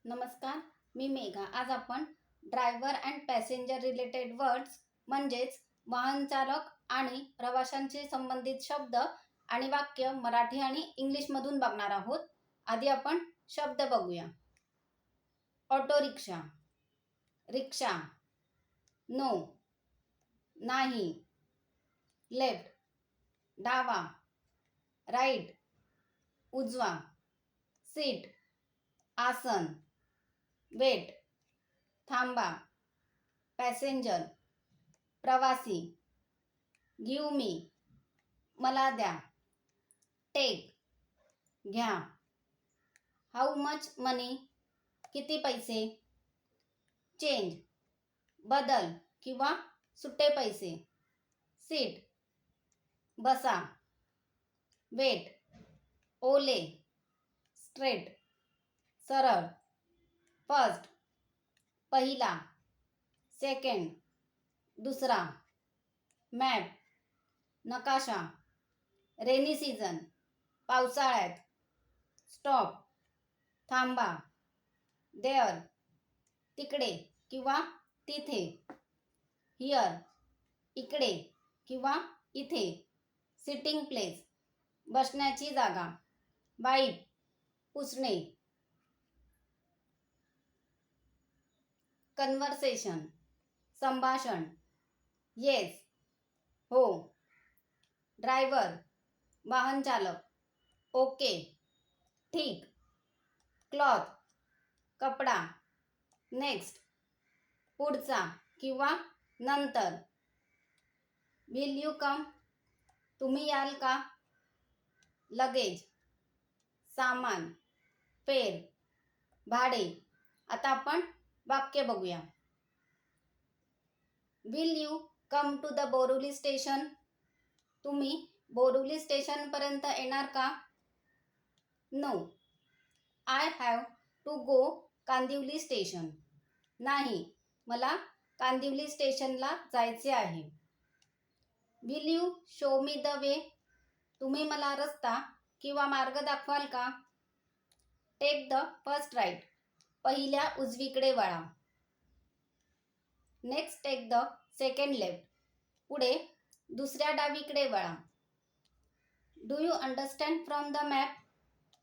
नमस्कार, मी मेघा. आज आपण driver and passenger related words म्हणजेच वाहन चालक आणि प्रवाशांशी संबंधित शब्द आणि वाक्य मराठी आणि इंग्लिशमधून बघणार आहोत. आधी आपण शब्द बघूया. ऑटो रिक्षा, रिक्षा, नो, नाही, लेफ्ट, डावा, राईट, उजवा, सीट, आसन, वेट, थांबा, पॅसेंजर, प्रवासी, गिव मी, मला द्या, टेक, घ्या, हाऊ मच मनी, किती पैसे, चेंज, बदल किंवा सुट्टे पैसे, सीट, बसा, वेट, ओले, स्ट्रेट, सरळ, फर्स्ट, पहिला, सेकंड, दुसरा, मॅप, नकाशा, रेनी सीझन, पावसाळ्यात, स्टॉप, थांबा, देअर, तिकडे किंवा तिथे, हिअर, इकडे किंवा इथे, सिटिंग प्लेस, बसण्याची जागा, वाईप, पुसणे, कन्व्हर्सेशन, संभाषण, येस, हो, ड्रायव्हर, वाहन चालक, ओके, ठीक, क्लॉथ, कपडा, नेक्स्ट, पुढचा किंवा नंतर, विल यू कम, तुम्ही याल का, लगेज, सामान, फेर, भाडे. आता आपण वाक्य बघूया. Will you come to the Borivali station, तुम्ही बोरिवली स्टेशन पर्यंत येणार का. No, I have to go Kandivali station, नाही, मला कांदिवली स्टेशनला जायचे आहे. Will you show me the way, तुम्ही मला रस्ता किंवा मार्ग दाखवाल का. टेक द फर्स्ट राईट, पहिल्या उजवीकडे वळा. Next take the second left, पुढे दुसऱ्या डावीकडे वळा. Do you understand from the map,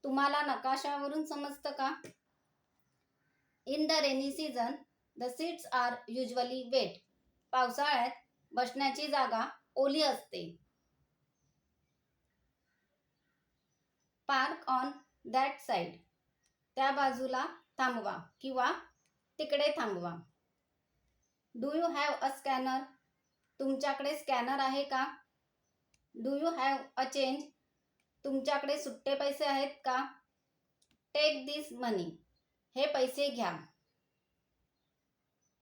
तुम्हाला नकाशावरून समजतं का. In the rainy season the seats are usually wet, पावसाळ्यात बसण्याची जागा ओली असते. पार्क ऑन दॅट साईड, त्या बाजूला थांबवा किंवा तिकडे थांबवा. Do you have a scanner, तुमच्याकडे स्कॅनर आहे का. Do you have a change, तुमच्याकडे सुट्टे पैसे आहेत का. टेक दिस मनी, हे पैसे घ्या.